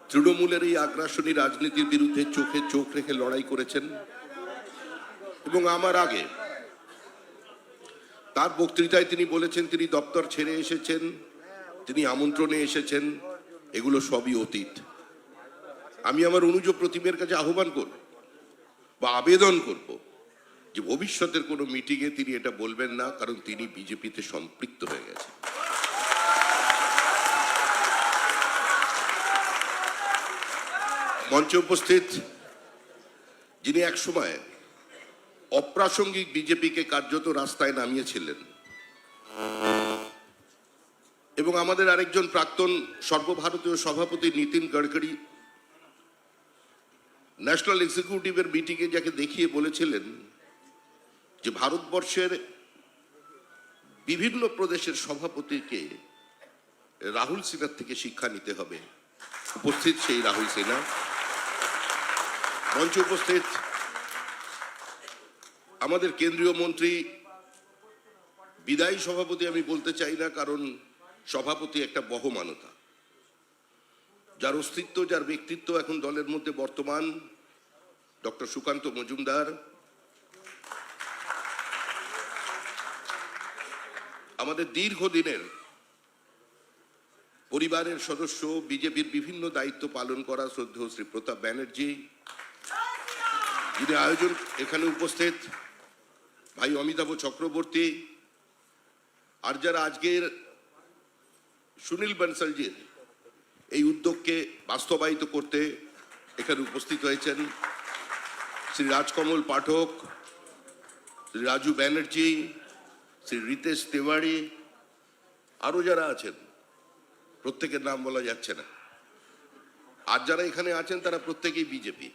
তৃণমূলের এই আগ্রাসনী রাজনীতির বিরুদ্ধে চোখে চোখ রেখে লড়াই করেছেন এবং আমার আগে তার বক্তৃতায় তিনি বলেছেন তিনি দপ্তর ছেড়ে এসেছেন, তিনি আমন্ত্রণে এসেছেন, এগুলো সবই অতীত। আমি আমার অনুজ প্রতিমের কাছে আহ্বান করব বা আবেদন করব যে ভবিষ্যতের কোনো মিটিংয়ে তিনি এটা বলবেন না, কারণ তিনি বিজেপিতে সম্পৃক্ত হয়ে গেছেন। মঞ্চে উপস্থিত যিনি একসময় অপ্রাসঙ্গিক বিজেপিকে কার্যত রাস্তায় নামিয়েছিলেন এবং আমাদের আরেকজন প্রাক্তন সর্বভারতীয় সভাপতি নীতিন গডকরি ন্যাশনাল এক্সিকিউটিভের মিটিংয়ে যাকে দেখিয়ে বলেছিলেন যে ভারতবর্ষের বিভিন্ন প্রদেশের সভাপতিকে রাহুল সিনহার থেকে শিক্ষা নিতে হবে। উপস্থিত সেই রাহুল সিনহা। মঞ্চে উপস্থিত আমাদের কেন্দ্রীয় মন্ত্রী, বিদায়ী সভাপতি আমি বলতে চাই না, কারণ সভাপতি একটা বহমানতা, যার অস্তিত্ব যার ব্যক্তিত্ব এখন দলের মধ্যে বর্তমান, ডক্টর সুকান্ত মজুমদার। আমাদের দীর্ঘদিনের পরিবারের সদস্য, বিজেপির বিভিন্ন দায়িত্ব পালন করা শ্রদ্ধেয় শ্রী প্রতাপ ব্যানার্জি, যিনি আয়োজন এখানে উপস্থিত ভাই অমিতাভ চক্রবর্তী, আর যারা আজকের সুনীল বনসলজির এই উদ্যোগকে বাস্তবায়িত করতে এখানে উপস্থিত হয়েছেন, শ্রী রাজকমল পাঠক, শ্রী রাজু ব্যানার্জি, শ্রী রিতেশ তিওয়ারি, আরো যারা আছেন প্রত্যেকের নাম বলা যাচ্ছে না, আর যারা এখানে আছেন তারা প্রত্যেকেই বিজেপি,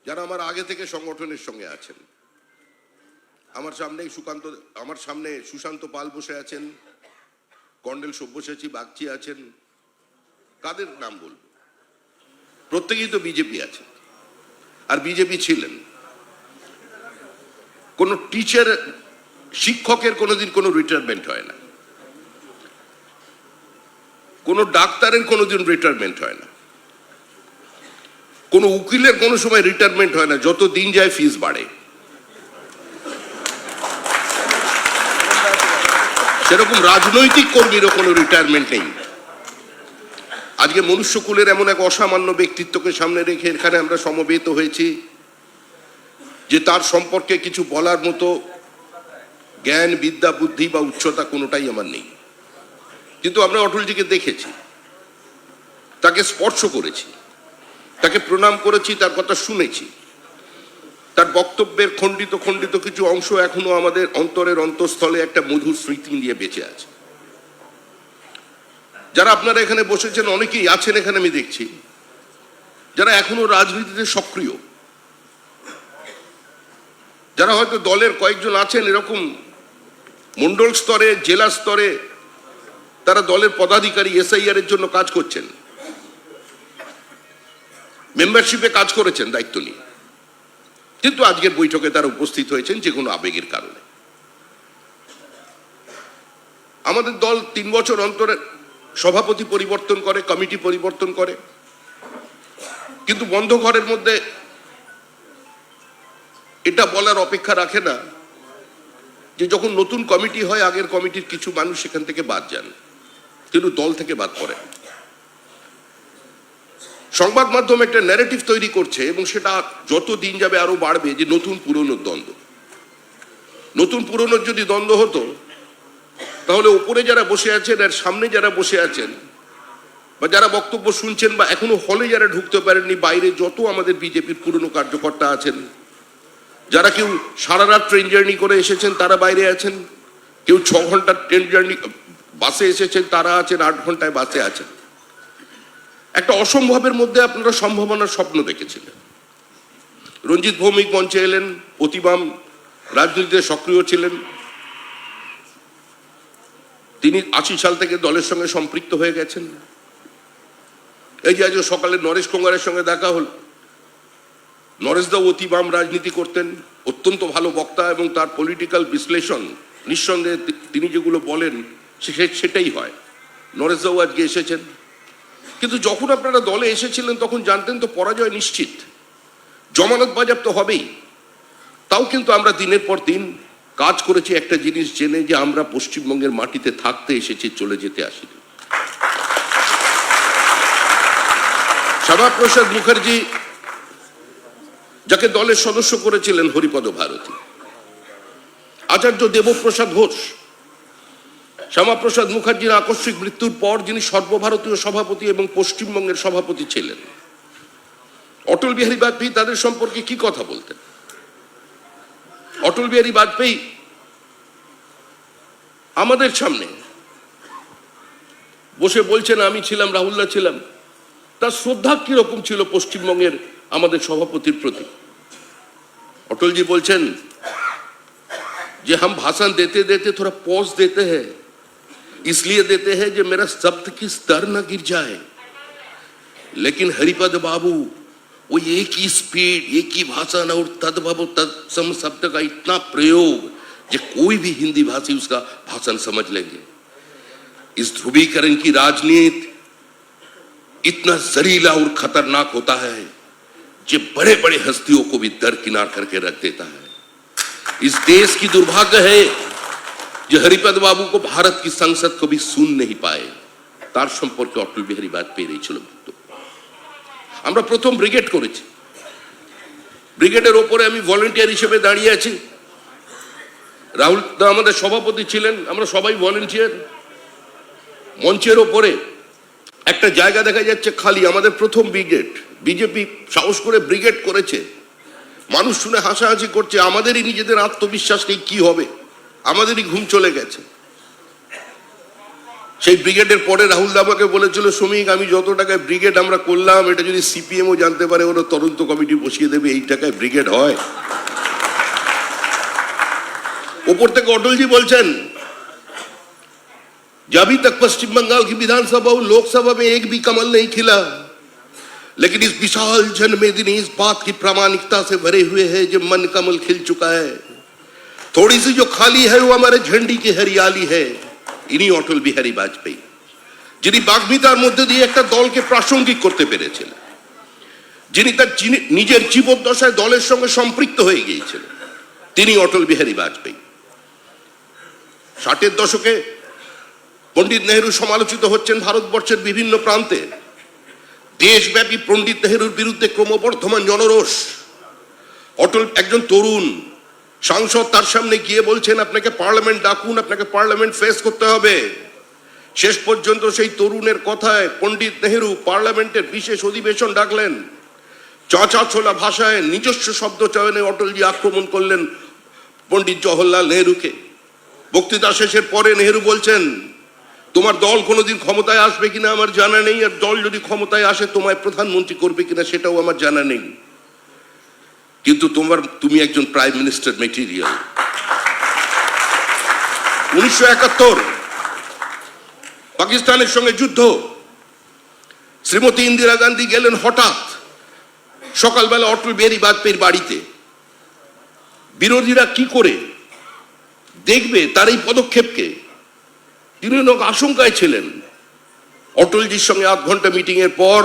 যারা আমার আগে থেকে সংগঠনের সঙ্গে আছেন। আমার সামনে সুশান্ত পাল বসে আছেন, কর্নেল সব্যসাচী বাগচি আছেন, কাদের নাম বলব? প্রত্যেকেই তো বিজেপি আছে আর বিজেপি ছিলেন। কোন টিচার, শিক্ষকের কোনোদিন কোনো রিটায়ারমেন্ট হয় না, কোন ডাক্তারের কোনোদিন রিটায়ারমেন্ট হয় না, কোন উকিলের কোনো সময় রিটায়ারমেন্ট হয় না, যত দিন যায় ফিস বাড়ে। সেরকম রাজনৈতিক কর্মীরও কোনো রিটায়ারমেন্ট নেই। আজকে মনুষ্যকুলের এমন এক অসামান্য ব্যক্তিত্বকে সামনে রেখে এখানে আমরা সমবেত হয়েছি যে তার সম্পর্কে কিছু বলার মতো জ্ঞান, বিদ্যা, বুদ্ধি বা উচ্চতা কোনোটাই আমার নেই। কিন্তু আমরা অটলজিকে দেখেছি, তাকে স্পর্শ করেছি, তাকে প্রণাম করেছি, তার কথা শুনেছি। তার বক্তব্যের খণ্ডিত খণ্ডিত কিছু অংশ এখনো আমাদের অন্তরের অন্তঃস্থলে একটা মধুর স্মৃতি নিয়ে বেঁচে আছে। যারা আপনারা এখানে বসেছেন অনেকেই আছেন এখানে আমি দেখছি, যারা এখনো রাজনীতিতে সক্রিয়, যারা হয়তো দলের কয়েকজন আছেন এরকম মন্ডল স্তরে, জেলা স্তরে তারা দলের পদাধিকারী, এসআইআর এর জন্য কাজ করছেন, মেম্বারশিপে কাজ করেছেন দায়িত্ব নিয়ে, কিন্তু আজকের বৈঠকে তারা উপস্থিত হয়েছেন যে কোনো আবেগের কারণে। আমাদের দল 3 বছর অন্তরে সভাপতি পরিবর্তন করে, কমিটি পরিবর্তন করে, কিন্তু বন্ধ ঘরের মধ্যে এটা বলার অপেক্ষা রাখে না যে যখন নতুন কমিটি হয় আগের কমিটির কিছু মানুষ সেখান থেকে বাদ যান, কিন্তু দল থেকে বাদ পড়ে। সংবাদ মাধ্যম একটা ন্যারেটিভ তৈরি করছে এবং সেটা যত দিন যাবে আরো বাড়বে যে নতুন পুরনোর দ্বন্দ্ব। নতুন পুরনোর যদি দ্বন্দ্ব হতো তাহলে উপরে যারা বসে আছেন আর সামনে যারা বসে আছেন বা যারা বক্তব্য শুনছেন বা এখনো হলে যারা ঢুকতে পারেননি, বাইরে যত আমাদের বিজেপির পুরনো কার্যকর্তা আছেন, যারা কেউ সারা রাত ট্রেন জার্নি করে এসেছেন তারা বাইরে আছেন, কেউ 6 ঘন্টার ট্রেন জার্নি বাসে এসেছেন তারা আছেন, 8 ঘন্টায় বাসে আছেন। একটা অসম্ভবের মধ্যে আপনারা সম্ভাবনার স্বপ্ন দেখেছিলেন। রঞ্জিত ভৌমিক মঞ্চে এলেন, অতিবাম রাজনীতিতে সক্রিয় ছিলেন, তিনি 80 সাল থেকে দলের সঙ্গে সম্পৃক্ত হয়ে গেছেন। এই যে আজ সকালে নরেশ কোঙ্গারের সঙ্গে দেখা হল, নরেশদা অতিবাম রাজনীতি করতেন, অত্যন্ত ভালো বক্তা এবং তার পলিটিক্যাল বিশ্লেষণ নিঃসন্দেহে তিনি যেগুলো বলেন সেটাই হয়। নরেশদাও আজকে এসেছেন। কিন্তু যখন আপনারা দলে এসেছিলেন তখন জানতেন তো পরাজয় নিশ্চিত, জমানত বাজেয়াপ্ত হবেই। তাও কিন্তু আমরা দিনের পর দিন কাজ করেছি একটা জিনিস জেনে, যে আমরা পশ্চিমবঙ্গের মাটিতে থাকতে এসেছি, চলে যেতে আসিনি। শ্যামাপ্রসাদ মুখার্জি যাকে দলের সদস্য করেছিলেন হরিপদ ভারতী, আচার্য দেবপ্রসাদ ঘোষ, শ্যামাপ্রসাদ মুখার্জির আকস্মিক মৃত্যুর পর যিনি সর্বভারতীয় সভাপতি এবং পশ্চিমবঙ্গের সভাপতি ছিলেন, অটল বিহারী বাজপেয়ী তাদের সম্পর্কে কি কথা বলতেন? অটল বিহারী বাজপেয়ী আমাদের সামনে বসে বলছেন, আমি ছিলাম, রাহুলদা ছিলাম, তার শ্রদ্ধা কিরকম ছিল পশ্চিমবঙ্গের আমাদের সভাপতির প্রতি। अटल जी बोलছেন যে हम भाषण देते देते थोड़ा पॉज देते हैं, इसलिए देते हैं जो मेरा शब्द की स्तर न गिर जाए, लेकिन हरिपद बाबू वो एक ही स्पीड, एक ही भाषण और तद्भव तत्सम शब्द का इतना प्रयोग जो कोई भी हिंदी भाषी उसका भाषण समझ लेंगे। इस ध्रुवीकरण की राजनीति इतना जहरीला और खतरनाक होता है जो बड़े बड़े हस्तियों को भी दरकिनार करके रख देता है। इस देश की दुर्भाग्य है जो हरिपद बाबू को भारत की संसद को भी सुन नहीं पाए। तार সম্পর্কে অটল বিহারী বাজপেয়ীর এই ছিল বক্তব্য। আমরা প্রথম ব্রিগেড করেছি, ব্রিগেডের উপরে আমি ভলান্টিয়ার হিসেবে দাঁড়িয়ে আছি, রাহুল দা আমাদের সভাপতি ছিলেন, আমরা সবাই ভলান্টিয়ার। মঞ্চের উপরে একটা জায়গা দেখা যাচ্ছে খালি, আমাদের প্রথম ব্রিগেড, বিজেপি সাহস করে ব্রিগেড করেছে, মানুষ শুনে হাসাহাসি করছে, আমাদেরই নিজেদের আত্মবিশ্বাস নেই কি হবে, আমাদেরই ঘুম চলে গেছে। সেই ব্রিগেডের পরে রাহুল দা আমাকে বলেছিল, শ্রমিক আমি যত টাকায় ব্রিগেড আমরা করলাম এটা যদি সিপিএমও জানতে পারে ওরা তদন্ত কমিটি বসিয়ে দেবে, এই টাকায় ব্রিগেড হয়। ওপর থেকে অটলজি বলছেন, अभी तक पश्चिम बंगाल की विधानसभा और लोकसभा में एक भी कमल नहीं खिला, लेकिन इस विशाल जनमेदिनी इस बात की प्रामाणिकता से भरे हुए है जो मन कमल खिल चुका है। थोड़ी सी जो खाली है वो हमारे झंडी की हरियाली है। इन्हीं অটল বিহারী বাজপেয়ী যিনি বাগ্মিতার মধ্যে দিয়ে একটা দলকে প্রাসঙ্গিক করতে পেরেছিলেন, যিনি তার নিজের জীবদ্দশায় দলের সঙ্গে সম্পৃক্ত হয়ে গিয়েছিলেন, তিনি অটল বিহারী বাজপেয়ী। 60-এর দশকে পণ্ডিত নেহেরু সমালোচিত হচ্ছেন ভারতবর্ষের বিভিন্ন প্রান্তে, দেশব্যাপী পণ্ডিত নেহেরুর বিরুদ্ধে ক্রমবর্ধমান জনরোষ। অটল একজন তরুণ সাংসদ, তার সামনে গিয়ে বলছেন আপনাকে পার্লামেন্ট ডাকুন, আপনাকে পার্লামেন্ট ফেস করতে হবে। শেষ পর্যন্ত সেই তরুণের কথায় পণ্ডিত নেহেরু পার্লামেন্টের বিশেষ অধিবেশন ডাকলেন। চাঁচা ছোলা ভাষায় নিজস্ব শব্দ চয়নে অটলজি আক্রমণ করলেন পণ্ডিত জওহরলাল নেহেরুকে। বক্তৃতা শেষের পরে নেহেরু বলছেন, তোমার দল কোনোদিন ক্ষমতায় আসবে কিনা আমার জানা নেই, আর দল যদি ক্ষমতায় আসে তোমায় প্রধানমন্ত্রী করবে কিনা সেটাও আমার জানা নেই, কিন্তু তুমি একজন প্রাইম মিনিস্টার মেটেরিয়াল। 1971 পাকিস্তানের সঙ্গে যুদ্ধ, শ্রীমতী ইন্দিরা গান্ধী গেলেন হঠাৎ সকালবেলা অটল বিহারী বাজপেয়ীর বাড়িতে। বিরোধীরা কি করে দেখবে তার এই পদক্ষেপকে, তিনি আশঙ্কায় ছিলেন। অটলজির সঙ্গে 8 ঘন্টা মিটিং এর পর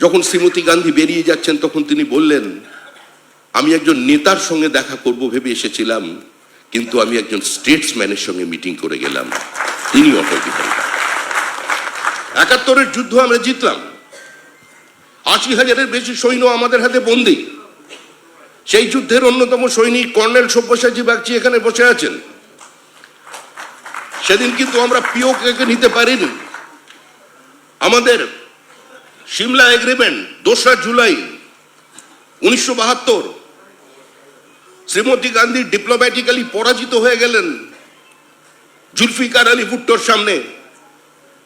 যখন শ্রীমতী গান্ধী বেরিয়ে যাচ্ছেন তখন তিনি বললেন, আমি একজন নেতার সঙ্গে দেখা করব ভেবে এসেছিলাম, কিন্তু আমি একজন স্টেটসম্যানের সঙ্গে মিটিং করে গেলাম, তিনি অটল বিহারী। 71-এর যুদ্ধ আমরা জিতলাম, 80,000-এর বেশি সৈন্য আমাদের হাতে বন্দী। সেই যুদ্ধের অন্যতম সৈনিক কর্নেল সব্যসাচী বাগচি এখানে বসে আছেন। সেদিন কিন্তু আমরা পিওকে নিতে পারিনি। আমাদের সিমলা এগ্রিমেন্ট 2রা জুলাই 1972 শ্রীমতী গান্ধী ডিপ্লোম্যাটিক্যালি পরাজিত হয়ে গেলেন জুলফিকার আলী ভুট্টোর সামনে।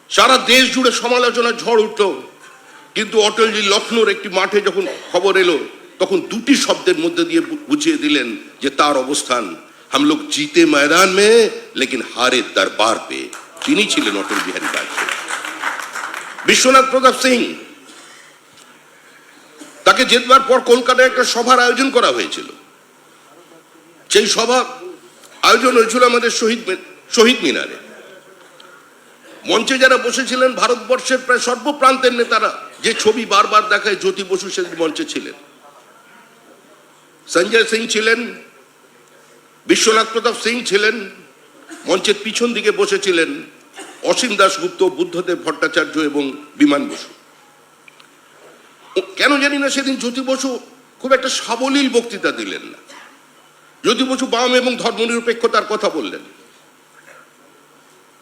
সারা দেশ জুড়ে সমালোচনার ঝড় উঠল, কিন্তু অটলজি লখনৌর একটি মাঠে যখন খবর এলো তখন 2টি শব্দের মধ্যে দিয়ে বুঝিয়ে দিলেন যে তার অবস্থান, हम लोग जीते मैदान में लेकिन हारे दरबार पे। তিনি ছিলেন অটল বিহারী বাজপেয়ী। বিশ্বনাথ প্রতাপ সিং, তাকে জেতবার পর কলকাতায় একটা সভার আয়োজন করা হয়েছিল। সেই সভা আয়োজন হয়েছিল আমাদের শহীদ মিনারে। মঞ্চে যারা বসেছিলেন ভারতবর্ষের প্রায় সর্বপ্রান্তের নেতারা, যে ছবি বারবার দেখায়, জ্যোতি বসু সেদিন মঞ্চে ছিলেন, সঞ্জয় সিং ছিলেন, বিশ্বনাথ প্রতাপ সিং ছিলেন, মঞ্চের পিছন দিকে বসেছিলেন অসীম দাশগুপ্ত, বুদ্ধদেব ভট্টাচার্য এবং বিমান বসু। কেন জানি না সেদিন জ্যোতি বসু খুব একটা সাবলীল বক্তৃতা দিলেন না। জ্যোতি বসু বাম এবং ধর্মনিরপেক্ষতার কথা বললেন।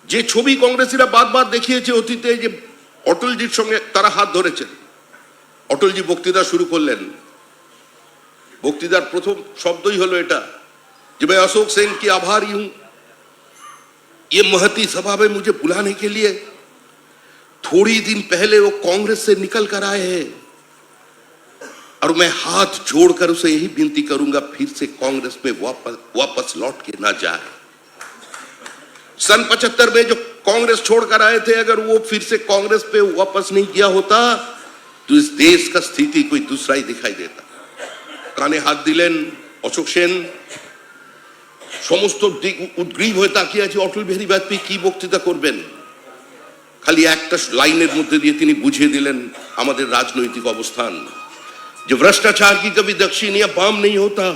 যে ছবি কংগ্রেসীরা বারবার দেখিয়েছে অতীতে, যে অটলজির সঙ্গে তারা হাত ধরেছেন, অটলজি বক্তৃতা শুরু করলেন, বক্তৃতার প্রথম শব্দই হলো এটা যে मैं अशोक सेन की आभारी हूं, ये महती सभा में मुझे बुलाने के लिए। थोड़ी दिन पहले वो कांग्रेस से निकल कर आए हैं और मैं हाथ जोड़कर उसे यही विनती करूंगा फिर से कांग्रेस में वापस लौट के ना जाए। सन 75 में जो कांग्रेस छोड़कर आए थे, अगर वो फिर से कांग्रेस पे वापस नहीं किया होता तो इस देश का स्थिति कोई दूसरा ही दिखाई देता। काने हाथ दिलेन अशोक सेन, সমস্ত দিক উদ্গ্রীব হয়ে তাকিয়ে আছে অটল বিহারী বাজপেয়ী কি বক্তৃতা করবেন। খালি একটা লাইনের মধ্যে দিয়ে তিনি বুঝিয়ে দিলেন আমাদের রাজনৈতিক অবস্থান, যে भ्रष्टाचार की कभी दक्षिण या वाम नहीं होता,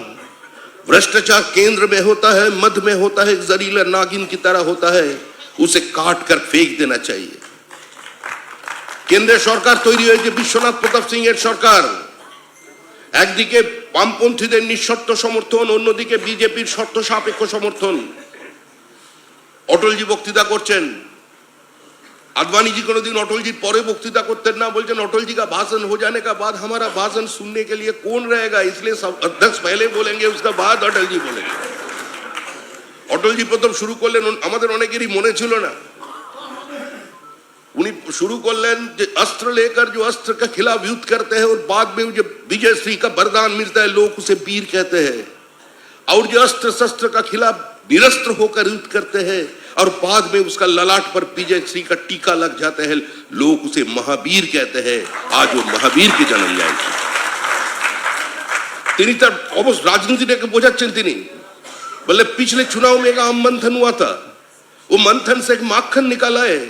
भ्रष्टाचार केंद्र में होता है, मध्य में होता है, जहरीला नागिन की तरह होता है, उसे काट कर फेंक देना चाहिए। কেন্দ্রের সরকার তৈরি হয়েছে বিশ্বনাথ প্রতাপ সিং এর সরকার, একদিকে বামপন্থীদের নিঃশর্ত সমর্থন, অন্যদিকে বিজেপির শর্ত সাপেক্ষ সমর্থন। অটলজি বক্তৃতা করছেন, आडवाणी जी कोनोदिन अटल जी परे बक्तृता करते ना, बोलते अटल जी का भाषण हो जाने का बाद हमारा भाषण सुनने के लिए कौन रहेगा, इसलिए सब अध्यक्ष पहले बोलेंगे, उसका बाद अटल जी बोलेंगे। अटल जी प्रथम शुरू करलेन, आमादेर अनेकेरই মনে ছিল না, उन्हीं शुरू करलेन যে अस्त्र लेकर जो अस्त्र के खिलाफ युद्ध करते हैं और बाद में जो विजय श्री का वरदान मिलता है, लोग उसे वीर कहते हैं, और जो अस्त्र शस्त्र का खिलाफ निरस्त्र होकर युद्ध करते हैं और बाद में उसका ललाट पर विजय श्री का टीका लग जाता है, लोग उसे महावीर कहते हैं। आज वो महावीर के जन्म जाएगी। তিনি তার অবশ্য রাজনীতিটাকে বোঝাচ্ছেন। তিনি বলে पिछले चुनाव में एक आम मंथन हुआ था, वो मंथन से एक माखन निकाला है,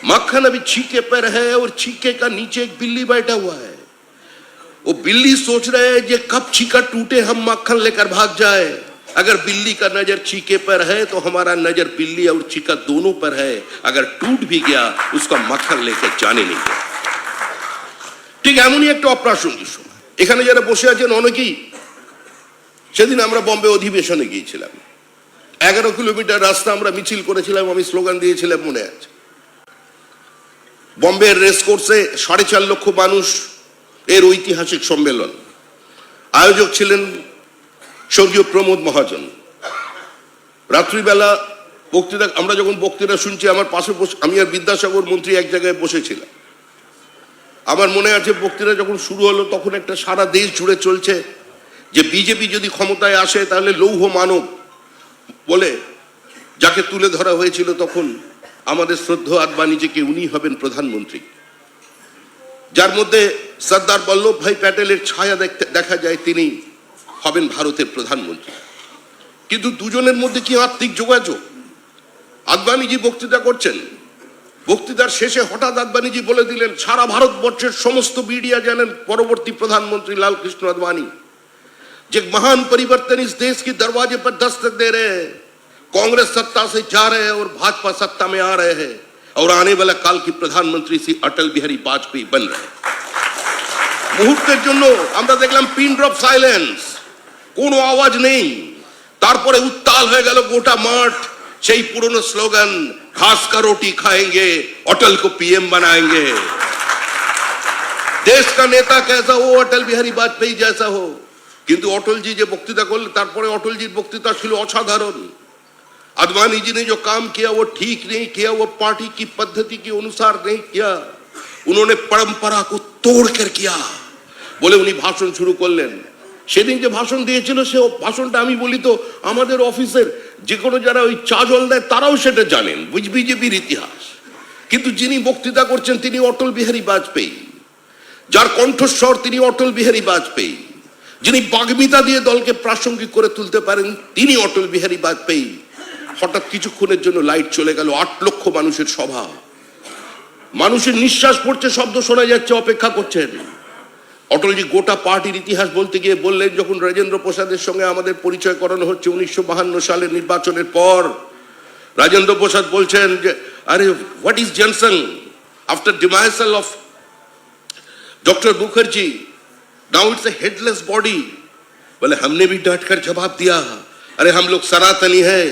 माखन अभी छीके पर है और छीके का नीचे एक बिल्ली बैठा हुआ है। वो बिल्ली सोच रहे है ये कब छीका टूटे हम माखन लेकर भाग जाए। अगर बिल्ली का नजर छीके पर है तो हमारा नजर बिल्ली और छीका दोनों पर है, अगर टूट भी गया उसका माखन लेकर जाने नहीं गया। ठीक এমনই একটা অপ্রাসঙ্গিক সময়। এখানে যারা বসে আছেন অনেকেই, সেদিন আমরা বম্বে অধিবেশনে গিয়েছিলাম, 11 কিলোমিটার রাস্তা আমরা মিছিল করেছিলাম, আমি স্লোগান দিয়েছিলাম মনে আছে। বম্বের রেস কোর্সে 4.5 লক্ষ মানুষ এর ঐতিহাসিক সম্মেলন, আয়োজক ছিলেন স্বর্গীয় প্রমোদ মহাজন। রাত্রিবেলা বক্তৃতা, আমরা যখন বক্তৃতা শুনছি আমার পাশে বসে, আমি আর বিদ্যাসাগর মন্ত্রী এক জায়গায় বসেছিলাম। আমার মনে আছে বক্তৃতা যখন শুরু হলো তখন একটা সারা দেশ জুড়ে চলছে যে বিজেপি যদি ক্ষমতায় আসে তাহলে লৌহ মানব বলে যাকে তুলে ধরা হয়েছিল তখন আমাদের শ্রদ্ধেয় আডবাণীজিকে, উনি হবেন প্রধানমন্ত্রী, যার মধ্যে সর্দার বল্লভ ভাই প্যাটেলের ছায়া দেখা যায়, তিনি হবেন ভারতের প্রধানমন্ত্রী। কিন্তু দুজনের মধ্যে কি আত্মিক যোগাযোগ। আডবাণীজি বক্তৃতা করছেন, বক্তৃতার শেষে হঠাৎ আডবাণীজি বলে দিলেন সারা ভারতবর্ষের সমস্ত মিডিয়া জানেন পরবর্তী প্রধানমন্ত্রী লালকৃষ্ণ আডবাণী, যে महान परिवर्तन इस देश के दरवाजे पर दस्तक दे रहे हैं, कांग्रेस सत्ता से जा रहे हैं और भाजपा सत्ता में आ रहे हैं, और आने वाला काल की प्रधानमंत्री श्री अटल बिहारी वाजपेयी बन रहे हैं। মুহূর্তের জন্য আমরা দেখলাম পিন ড্রপ সাইলেন্স, কোনো আওয়াজ নেই। তারপরে উত্তাল হয়ে গেল গোটা মাঠ, সেই পুরনো স্লোগান ঘাস কা রোটি খাएंगे, अटल को पीएम बनाएंगे। देश का नेता कैसा हो, अटल बिहारी वाजपेयी जैसा हो। কিন্তু অটলজি যে বক্তৃতা করলেন, তারপরে অটলজির বক্তৃতা ছিল অসাধারণ। आडवाणी जी ने जो काम किया वो ठीक नहीं किया, वो पार्टी की पद्धति के अनुसार नहीं किया, उन्होंने परंपरा को तोड़कर किया বলে উনি ভাষণ শুরু করলেন। সেদিন যে ভাষণ দিয়েছিল সে ভাষণটা আমি বলি তো আমাদের অফিসের যে কোনো যারা ওই চা জল দেয় তারাও সেটা জানেন, বিজেপির ইতিহাস। কিন্তু যিনি বক্তৃতা করছেন তিনি অটল বিহারী বাজপেয়ী, যার কণ্ঠস্বর তিনি অটল বিহারী বাজপেয়ী, যিনি বাগ্মিতা দিয়ে দলকে প্রাসঙ্গিক করে তুলতে পারেন তিনি অটল বিহারী বাজপেয়ী। হঠাৎ কিছুক্ষণের জন্য লাইট চলে গেল, 8 লক্ষ মানুষের সভা, মানুষের নিঃশ্বাস পড়ছে, শব্দ শোনা যাচ্ছে, অপেক্ষা করছেন। অটলজি গোটা পার্টির ইতিহাস বলতে গিয়ে বললেন, যখন রাজেন্দ্র প্রসাদের সঙ্গে আমাদের পরিচয় করানো হচ্ছে 1952 সালের নির্বাচনের পর, রাজেন্দ্র প্রসাদ বলছেন যে আরে what is Jansangh after demise of doctor Mukherjee, now it's a headless body. बोले हमने भी डट कर जवाब दिया, अरे हम लोग सनातनी है,